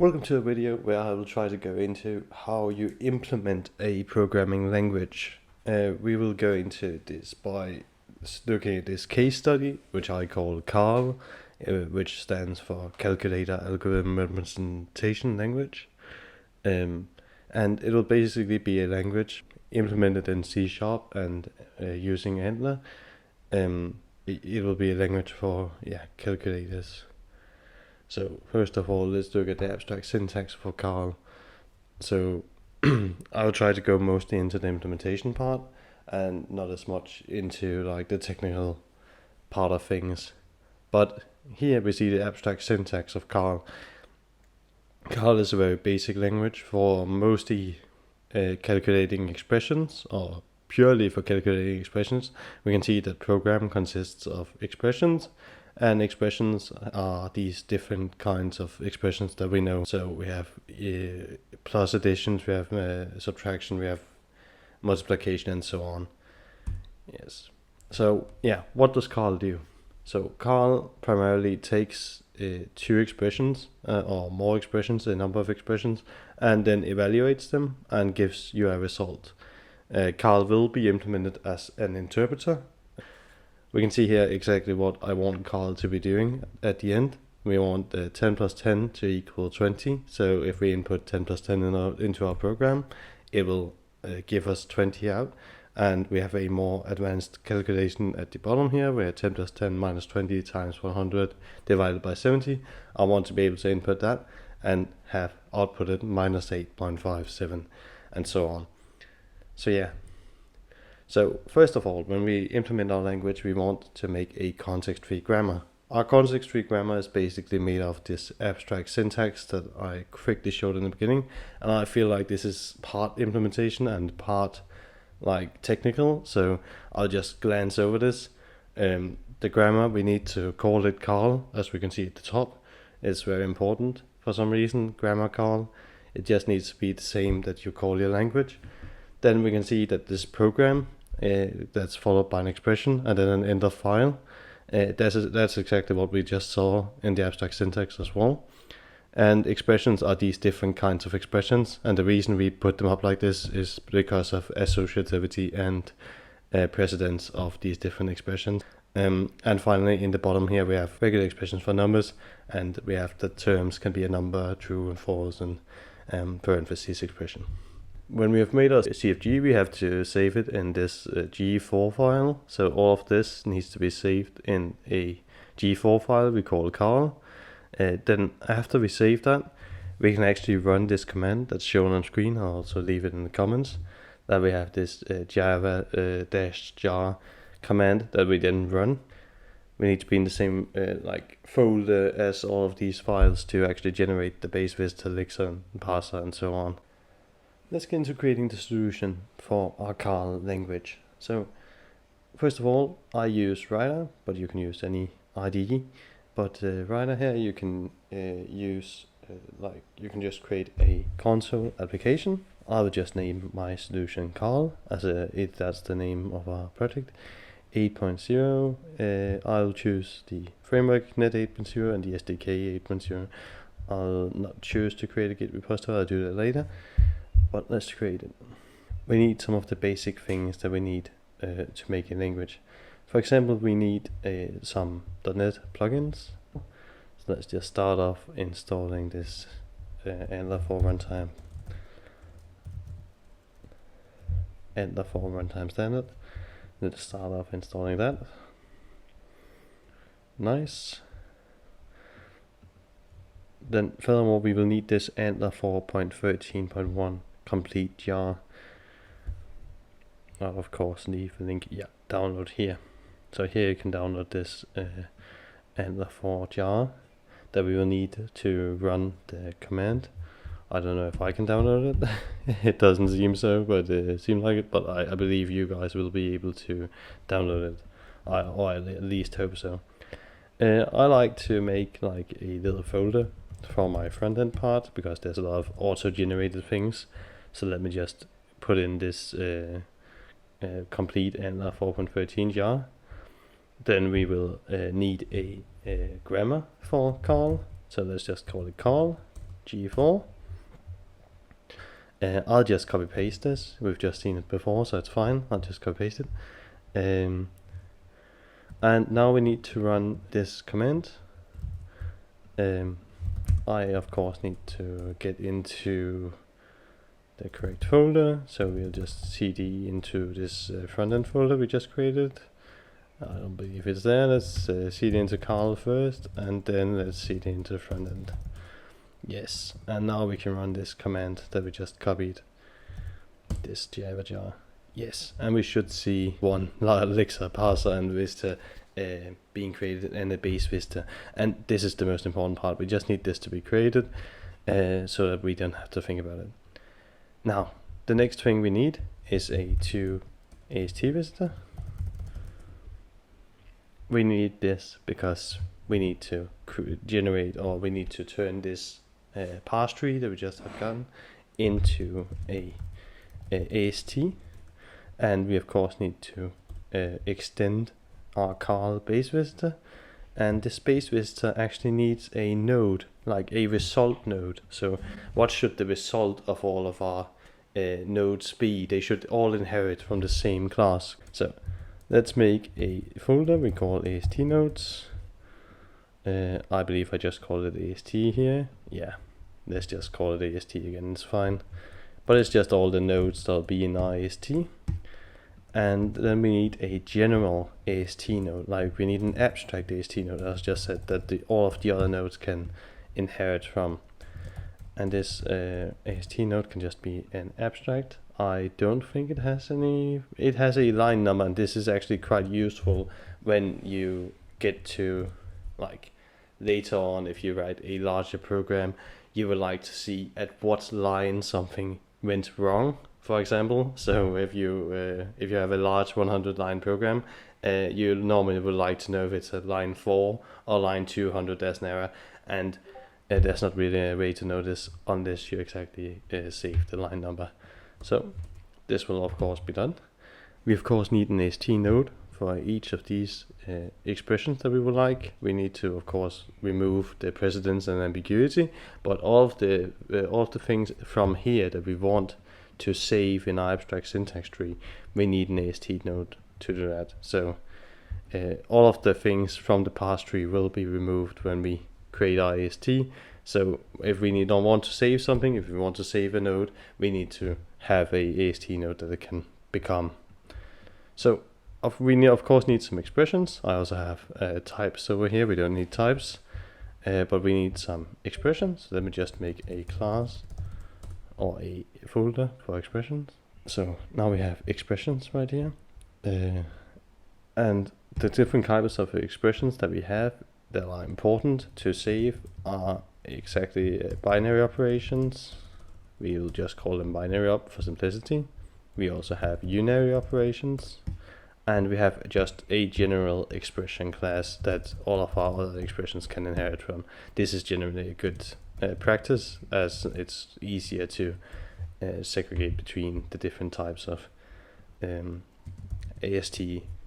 Welcome to a video where I will try to go into how you implement a programming language. We will go into this by looking at this case study, which I call CAL, which stands for Calculator Algorithm Representation Language. And it will basically be a language implemented in C# and using ANTLR. It will be a language for calculators. So first of all, let's look at the abstract syntax for CAL. So I'll try to go mostly into the implementation part and not as much into like the technical part of things. But here we see the abstract syntax of CAL. CAL is a very basic language for mostly calculating expressions, or purely for calculating expressions. We can see that program consists of expressions, and expressions are these different kinds of expressions that we know. So we have plus additions, we have subtraction, we have multiplication, and so on. Yes. So what does CAL do? So CAL primarily takes two expressions or more expressions, a number of expressions, and then evaluates them and gives you a result. CAL will be implemented as an interpreter. We can see here exactly what I want CAL to be doing at the end. We want 10 plus 10 to equal 20. So if we input 10 plus 10 into our program, it will give us 20 out. And we have a more advanced calculation at the bottom here, where 10 plus 10 minus 20 times 100 divided by 70. I want to be able to input that and have outputted minus 8.57 and so on. So first of all, when we implement our language, we want to make a context-free grammar. Our context-free grammar is basically made of this abstract syntax that I quickly showed in the beginning, and I feel like this is part implementation and part like technical, so I'll just glance over this. The grammar, we need to call it CAL, as we can see at the top. It's very important for some reason, grammar CAL. It just needs to be the same that you call your language. Then we can see that this program, that's followed by an expression and then an end of file. That's exactly what we just saw in the abstract syntax as well. And expressions are these different kinds of expressions, and the reason we put them up like this is because of associativity and precedence of these different expressions. And finally, in the bottom here, we have regular expressions for numbers, and we have the terms can be a number, true and false, and parentheses expression. When we have made our CFG, we have to save it in this G4 file. So all of this needs to be saved in a G4 file we call CAL. Then after we save that, we can actually run this command that's shown on screen. I'll also leave it in the comments. That we have this java-jar command that we then run. We need to be in the same folder as all of these files to actually generate the base visitor, elixir, and parser, and so on. Let's get into creating the solution for our CAL language. So first of all, I use Writer, but you can use any IDE. But Writer here, you can use you can just create a console application. I will just name my solution CAL, as that's the name of our project. 8.0. I'll choose the framework Net 8.0 and the SDK 8.0. I'll not choose to create a Git repository. I'll do that later. But let's create it. We need some of the basic things that we need to make a language. For example, we need some .NET plugins. So let's just start off installing this ANTLR4 runtime. ANTLR4 runtime standard. Let's start off installing that. Nice. Then furthermore, we will need this ANTLR4.13.1 complete jar. I'll of course leave a link, download here. So here you can download this ANTLR4 jar that we will need to run the command. I don't know if I can download it. It doesn't seem so, but it seems like it. But I believe you guys will be able to download it. Or I at least hope so. I like to make like a little folder for my front end part, because there's a lot of auto-generated things. So let me just put in this complete ANTLR 4.13 jar. Then we will need a grammar for CAL. So let's just call it CAL. G4. I'll just copy paste this. We've just seen it before, so it's fine. I'll just copy paste it. And now we need to run this command. I of course need to get into the correct folder, so we'll just cd into this front-end folder we just created. I don't believe it's there. Let's cd into Carl first, and then let's cd into the front-end. Yes, and now we can run this command that we just copied, this Java jar. Yes, and we should see one Elixir parser and Vista being created in a base Vista. And this is the most important part. We just need this to be created so that we don't have to think about it. Now, the next thing we need is a to AST visitor. We need this because we need to generate, or we need to turn this parse tree that we just have gotten into a AST, and we of course need to extend our Carl base visitor, and this base visitor actually needs a node, like a result node. So what should the result of all of our nodes be? They should all inherit from the same class. So let's make a folder we call AST nodes. I believe I just called it AST here. Yeah, let's just call it AST again, it's fine. But it's just all the nodes that'll be in our AST. And then we need a general AST node, like we need an abstract AST node, as I just said, that all of the other nodes can inherit from. And this AST node can just be an abstract. I don't think it has any, it has a line number, and this is actually quite useful when you get to, like, later on, if you write a larger program, you would like to see at what line something went wrong, for example. So if you have a large 100 line program, you normally would like to know if it's at line 4 or line 200 there's an error, and there's not really a way to know this unless you exactly save the line number. So this will of course be done. We of course need an AST node for each of these expressions that we would like. We need to of course remove the precedence and ambiguity, but all of the things from here that we want to save in our abstract syntax tree, we need an AST node to do that. So all of the things from the parse tree will be removed when we create our AST. So if we don't want to save something, if we want to save a node, we need to have a AST node that it can become. So we of course need some expressions. I also have types over here. We don't need types, but we need some expressions. Let me just make a class or a folder for expressions. So now we have expressions right here, and the different types of expressions that we have that are important to save are exactly binary operations. We will just call them binary op for simplicity. We also have unary operations, and we have just a general expression class that all of our other expressions can inherit from. This is generally a good practice, as it's easier to segregate between the different types of AST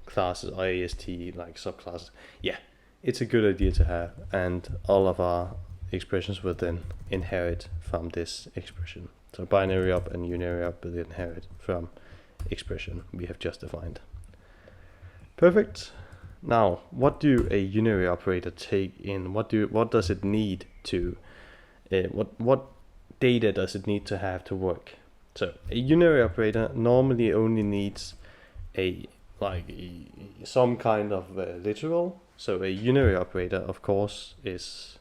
classes or AST like subclasses. Yeah, it's a good idea to have, and all of our expressions will then inherit from this expression. So binary op and unary op will inherit from expression we have just defined. Perfect. Now, what do a unary operator take in? What does it need to? What data does it need to have to work? So a unary operator normally only needs some kind of literal. So a unary operator, of course, it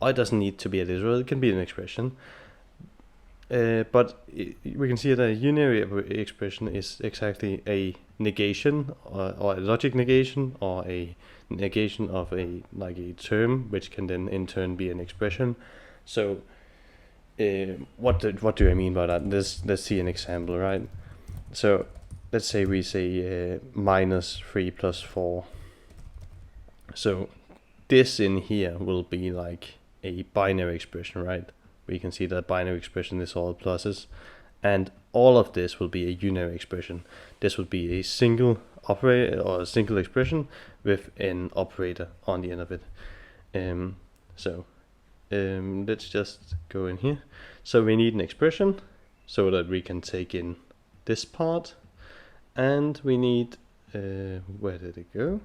doesn't need to be a literal. It can be an expression. But we can see that a unary expression is exactly a negation or a logic negation, or a negation of a term, which can then in turn be an expression. So what do I mean by that? Let's see an example, right? So let's say we say -3 + 4. So this in here will be like a binary expression, right? We can see that binary expression is all pluses, and all of this will be a unary expression. This will be a single operator or a single expression with an operator on the end of it. So let's just go in here. So we need an expression so that we can take in this part, and we need where did it go?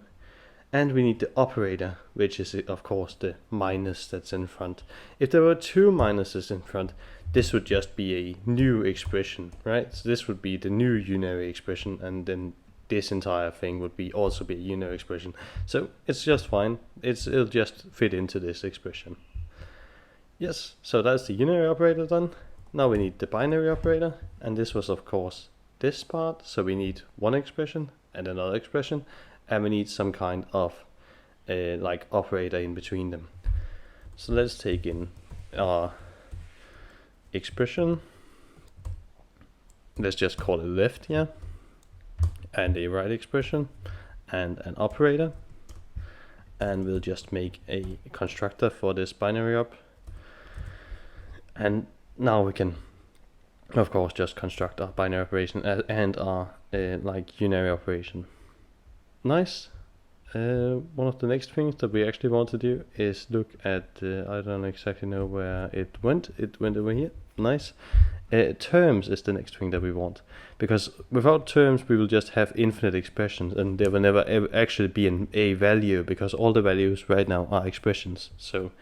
And we need the operator, which is of course the minus that's in front. If there were two minuses in front, this would just be a new expression, right? So this would be the new unary expression, and then this entire thing would be also be a unary expression. So it's just fine. It'll just fit into this expression. Yes, so that's the unary operator done. Now we need the binary operator, and this was of course this part. So we need one expression and another expression, and we need some kind of like operator in between them. So let's take in our expression. Let's just call it left here, and a right expression, and an operator. And we'll just make a constructor for this binary op. And now we can, of course, just construct our binary operation and our like unary operation. Nice. One of the next things that we actually want to do is look at, I don't exactly know where it went. It went over here. Nice. Terms is the next thing that we want, because without terms we will just have infinite expressions, and there will never ever actually be a value, because all the values right now are expressions. So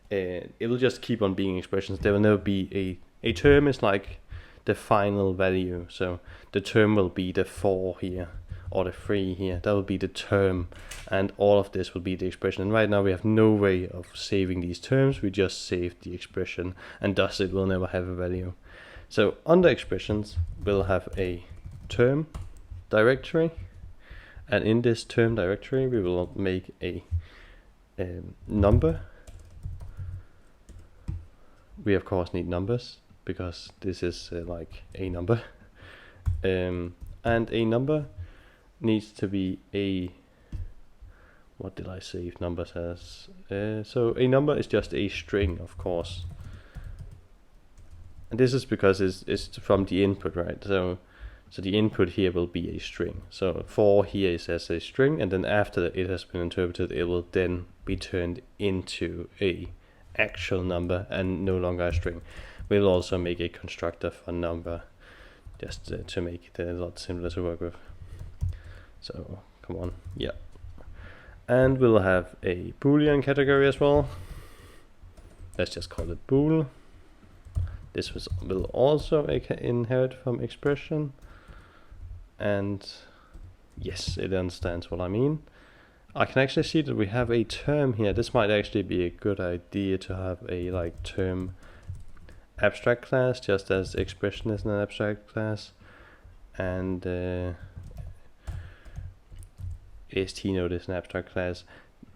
it will just keep on being expressions. There will never be a term is like the final value. So the term will be the 4 here, or the 3 here. That will be the term, and all of this will be the expression. And right now we have no way of saving these terms. We just save the expression, and thus it will never have a value. So under expressions we'll have a term directory, and in this term directory we will make a number. We of course need numbers because this is like a number, and a number needs to be a, what did I save numbers as? So a number is just a string, of course, and this is because it's from the input, right? So the input here will be a string. So 4 here is as a string, and then after it has been interpreted, it will then be turned into a actual number and no longer a string. We'll also make a constructor for number, just to make it a lot simpler to work with. So come on, yeah. And we'll have a Boolean category as well. Let's just call it bool. This will also inherit from expression, and yes, it understands what I mean. I can actually see that we have a term here. This might actually be a good idea to have a like term abstract class, just as expression is an abstract class, and AST node is an abstract class,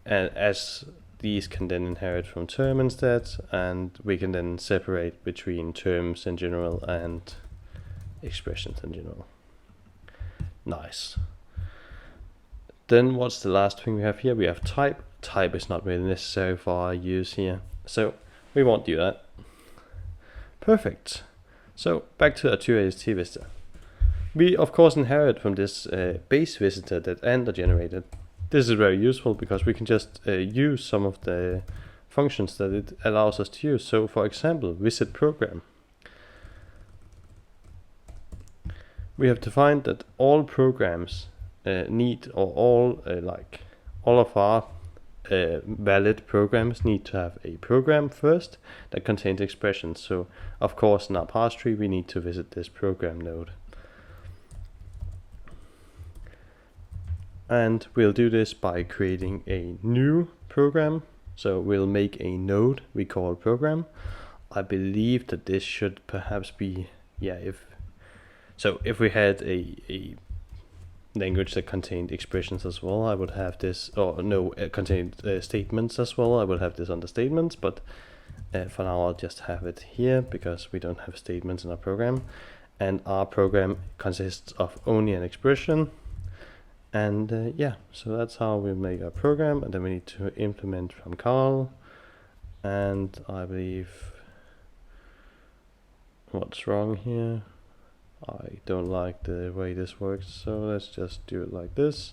and as these can then inherit from term instead, and we can then separate between terms in general and expressions in general. Nice. Then what's the last thing we have here? We have type. Type is not really necessary for our use here, so we won't do that. Perfect. So back to our 2AST visitor. We of course inherit from this base visitor that ANTLR generated. This is very useful because we can just use some of the functions that it allows us to use. So for example, visit program. We have defined that all programs need, or all of our valid programs need to have a program first that contains expressions. So of course in our parse tree we need to visit this program node. And we'll do this by creating a new program. So we'll make a node we call program. I believe that this should perhaps be, yeah, if we had a language that contained expressions as well, I would have this, or no, contained statements as well, I would have this under statements, but for now I'll just have it here because we don't have statements in our program. And our program consists of only an expression. And yeah, so that's how we make our program, and then we need to implement from Carl. And I believe, what's wrong here? I don't like the way this works, so let's just do it like this.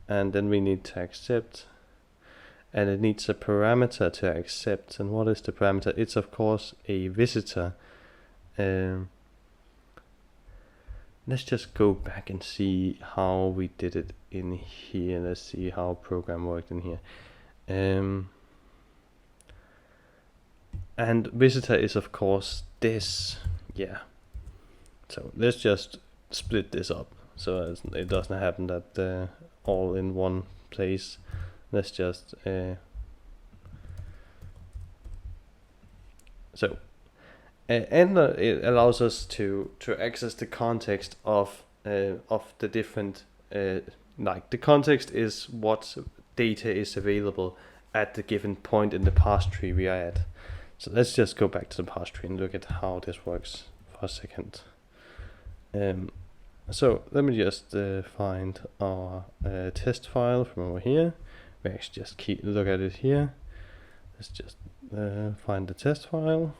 And then we need to accept, and it needs a parameter to accept. And what is the parameter? It's of course a visitor. Let's just go back and see how we did it in here. Let's see how program worked in here. And visitor is of course this. Yeah. So let's just split this up so it doesn't happen that all in one place. Let's just ANTLR, it allows us to access the context of the different like the context is what data is available at the given point in the parse tree we are at. So let's just go back to the parse tree and look at how this works for a second. So let me just find our test file from over here. We actually just look at it here. Let's just find the test file.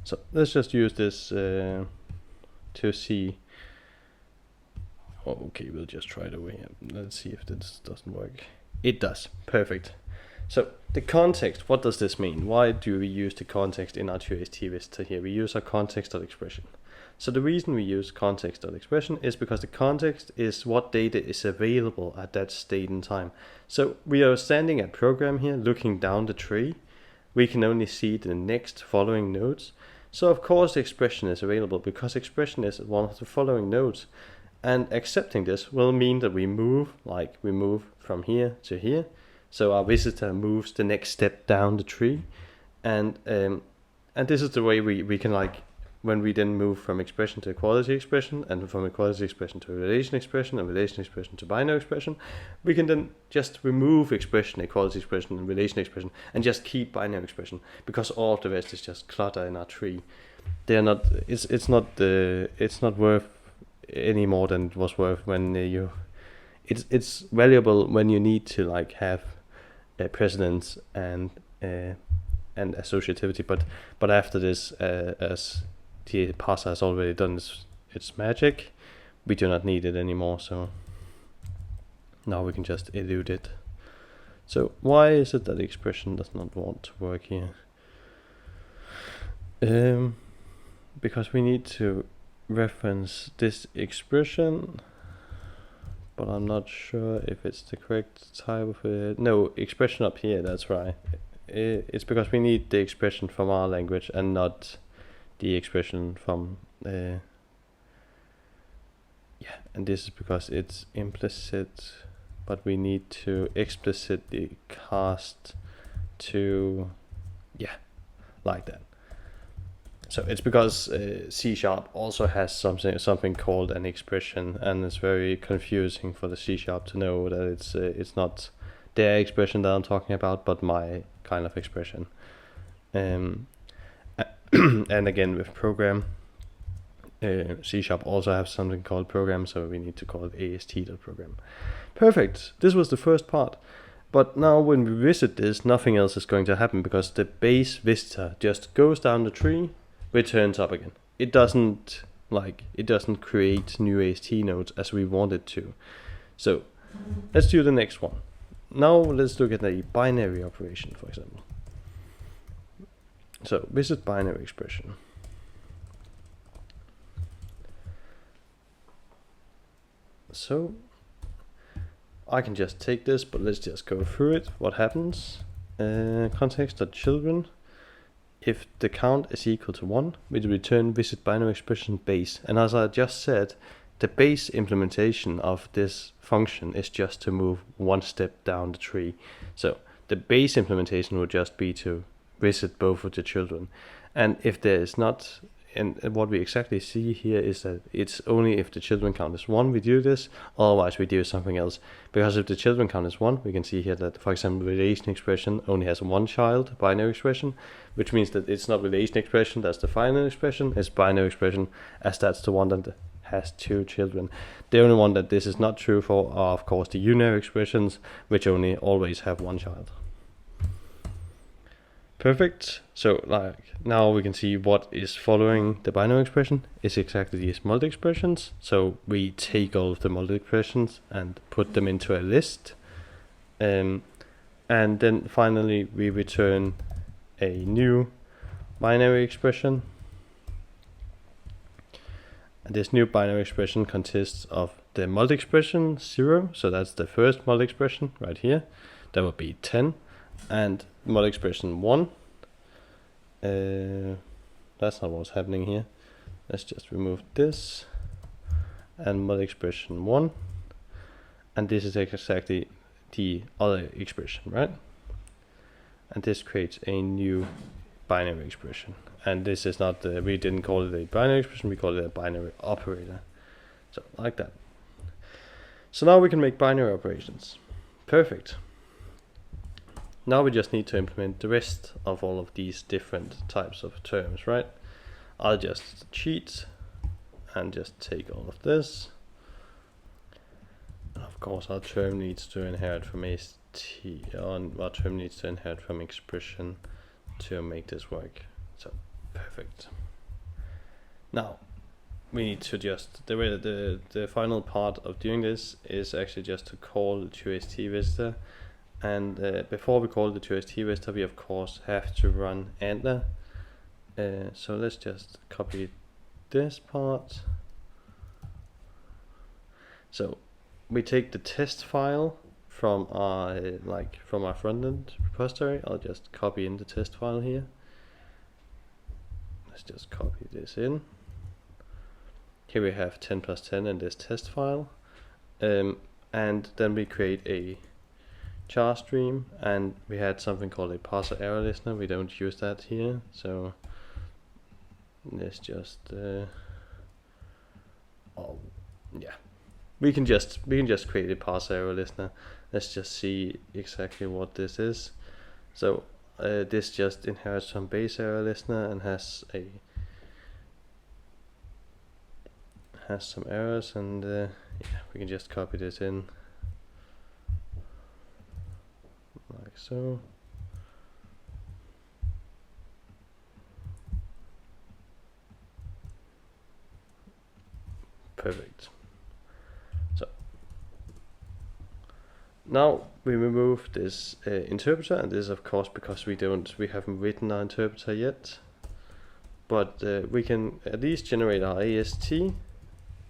So let's just use this to see. Oh, okay, we'll just try it over here. Let's see if this doesn't work. It does. Perfect. So the context, what does this mean? Why do we use the context in our TOST visitor here? We use our context.expression. So the reason we use context.expression is because the context is what data is available at that state in time. So we are standing at program here, looking down the tree. We can only see the next following nodes. So of course the expression is available because expression is one of the following nodes. And accepting this will mean that we move from here to here. So our visitor moves the next step down the tree. And this is the way we can, like, when we then move from expression to equality expression, and from equality expression to relation expression, and relation expression to binary expression, we can then just remove expression, equality expression, and relation expression, and just keep binary expression, because all of the rest is just clutter in our tree. They are not. It's not worth any more than it was worth when you. It's valuable when you need to like have precedence and associativity, but after this, as the parser has already done its magic, we do not need it anymore, so now we can just elude it. So why is it that the expression does not want to work here? Because we need to reference this expression, but I'm not sure if it's the correct type of no, expression up here, that's right. It's because we need the expression from our language and not the expression from and this is because it's implicit, but we need to explicitly cast to like that. So it's because C# also has something called an expression, and it's very confusing for the C# to know that it's not their expression that I'm talking about, but my kind of expression. And again, with program, C# also have something called program, so we need to call it ast.program. Perfect. This was the first part. But now when we visit this, nothing else is going to happen because the base visitor just goes down the tree, returns up again. It doesn't create new AST nodes as we want it to. So let's do the next one. Now let's look at a binary operation, for example. So visit binary expression. So I can just take this, but let's just go through it. What happens? Context.children. If the count is equal to 1, we return visit binary expression base. And as I just said, the base implementation of this function is just to move one step down the tree. So the base implementation would just be to visit both of the children. And if there is not, and what we exactly see here is that it's only if the children count is 1 we do this, otherwise we do something else. Because if the children count is 1, we can see here that, for example, relation expression only has one child, binary expression, which means that it's not relation expression, that's the final expression, it's binary expression, as that's the one that has 2 children. The only one that this is not true for are, of course, the unary expressions, which only always have one child. Perfect. So now we can see what is following the binary expression is exactly these multi-expressions. So we take all of the multi-expressions and put them into a list. And then finally we return a new binary expression. And this new binary expression consists of the multi-expression 0, so that's the first multi-expression right here. That would be 10. And multi-expression 1. That's not what's happening here. Let's just remove this. And multi-expression 1. And this is exactly the other expression, right? And this creates a new binary expression. And this is not, we didn't call it a binary expression, we call it a binary operator. So, like that. So now we can make binary operations. Perfect. Now we just need to implement the rest of all of these different types of terms, right? I'll just cheat and just take all of this. And of course our term needs to inherit from our term needs to inherit from expression to make this work. So perfect. Now we need to just, the final part of doing this is actually just to call the QST visitor. And before we call the QST visitor, we of course have to run ANTLR. So let's just copy this part. So we take the test file from our front-end repository. I'll just copy in the test file here. Let's just copy this in. Here we have 10 plus 10 in this test file. And then we create a char stream, and we had something called a parser error listener. We don't use that here, so let's just we can just create a parser error listener. Let's just see exactly what this is. So this just inherits from base error listener and has some errors, and we can just copy this in like so. Perfect. So now we remove this interpreter, and this is of course because we haven't written our interpreter yet, but we can at least generate our AST.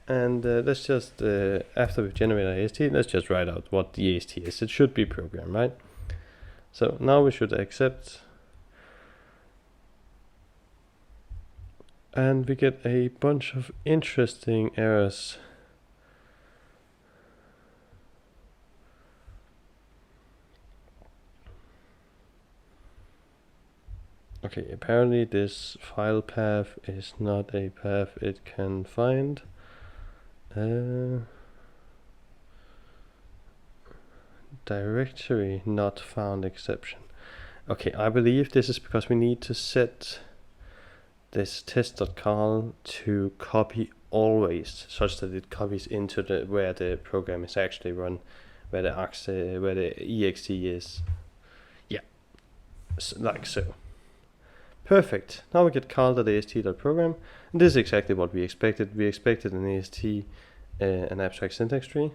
And let's just, after we've generated our AST, let's just write out what the AST is. It should be programmed, right? So now we should accept. And we get a bunch of interesting errors. Okay, apparently this file path is not a path it can find. Directory not found exception. Okay, I believe this is because we need to set this test.cal to copy always, such that it copies into where the program is actually run, where the exe is. Yeah, so, like so. Perfect. Now we get cal.ast.program, and this is exactly what we expected. We expected an AST, an abstract syntax tree.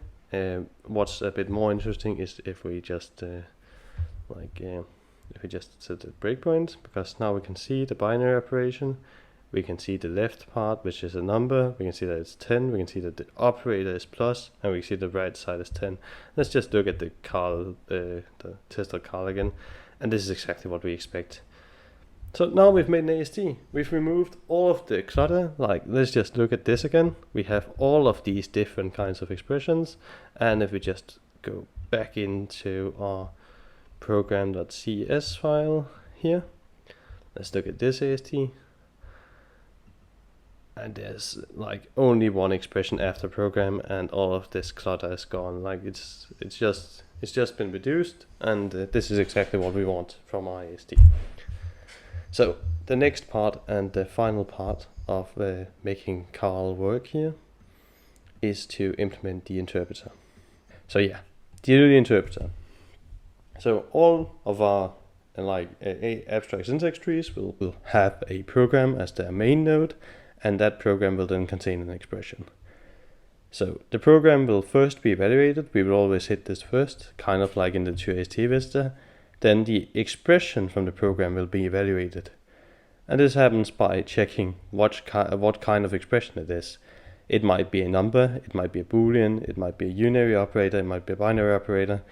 What's a bit more interesting is if we just set the breakpoint, because now we can see the binary operation. We can see the left part, which is a number. We can see that it's 10. We can see that the operator is plus, and we can see the right side is 10. Let's just look at the test.cal again, and this is exactly what we expect. So now we've made an AST. We've removed all of the clutter. Like, let's just look at this again. We have all of these different kinds of expressions, and if we just go back into our program.cs file here, let's look at this AST. And there's like only one expression after program, and all of this clutter is gone. Like it's just been reduced, and this is exactly what we want from our AST. So the next part and the final part of making Carl work here is to implement the interpreter. So yeah, the interpreter. So all of our abstract syntax trees will have a program as their main node, and that program will then contain an expression. So the program will first be evaluated. We will always hit this first, kind of like in the 2AST Vista. Then the expression from the program will be evaluated. And this happens by checking what kind of expression it is. It might be a number, it might be a Boolean, it might be a unary operator, it might be a binary operator.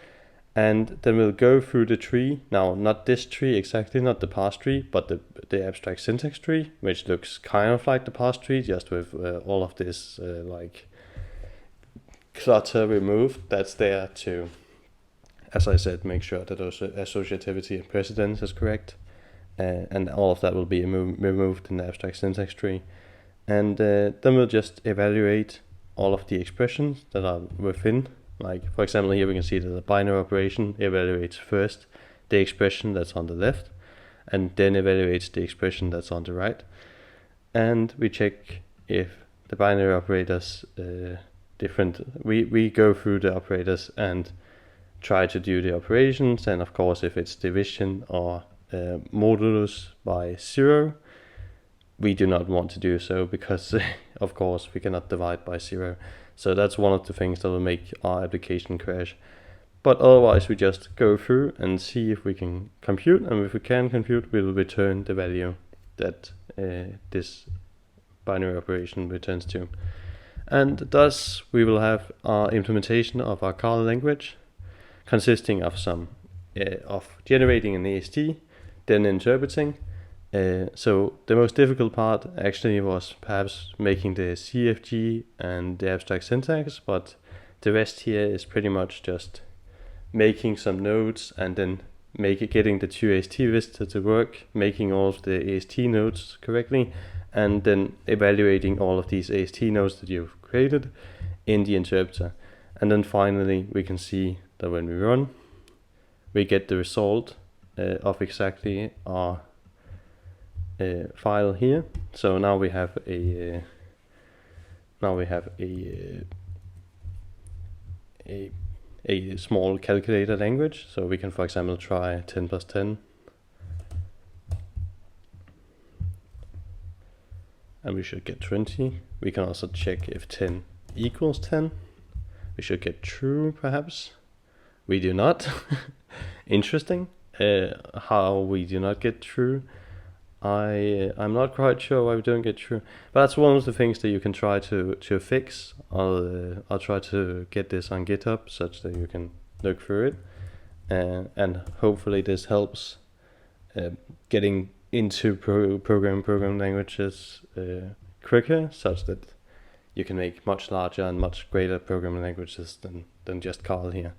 And then we'll go through the tree. Now, not this tree exactly, not the parse tree, but the abstract syntax tree, which looks kind of like the parse tree, just with all of this like clutter removed. That's there to, as I said, make sure that associativity and precedence is correct. And all of that will be removed in the abstract syntax tree. And then we'll just evaluate all of the expressions that are within. Like, for example, here we can see that the binary operation evaluates first the expression that's on the left, and then evaluates the expression that's on the right. And we check if the binary operators different. We go through the operators and try to do the operations, and of course if it's division or modulus by 0, we do not want to do so, because of course we cannot divide by 0. So that's one of the things that will make our application crash. But otherwise we just go through and see if we can compute, and if we can compute, we will return the value that this binary operation returns to. And thus we will have our implementation of our Carl language, consisting of some of generating an AST, then interpreting. So the most difficult part actually was perhaps making the CFG and the abstract syntax, but the rest here is pretty much just making some nodes and then getting the 2AST Vista to work, making all of the AST nodes correctly, and then evaluating all of these AST nodes that you've created in the interpreter. And then finally we can see that when we run, we get the result of exactly our file here. So now we have a small calculator language. So we can, for example, try 10 plus 10, and we should get 20. We can also check if 10 equals 10. We should get true, perhaps. We do not. Interesting. How we do not get true, I'm not quite sure why we don't get true, but that's one of the things that you can try to fix. I'll try to get this on GitHub such that you can look through it, and hopefully this helps getting into program languages quicker, such that you can make much larger and much greater programming languages than just Carl here.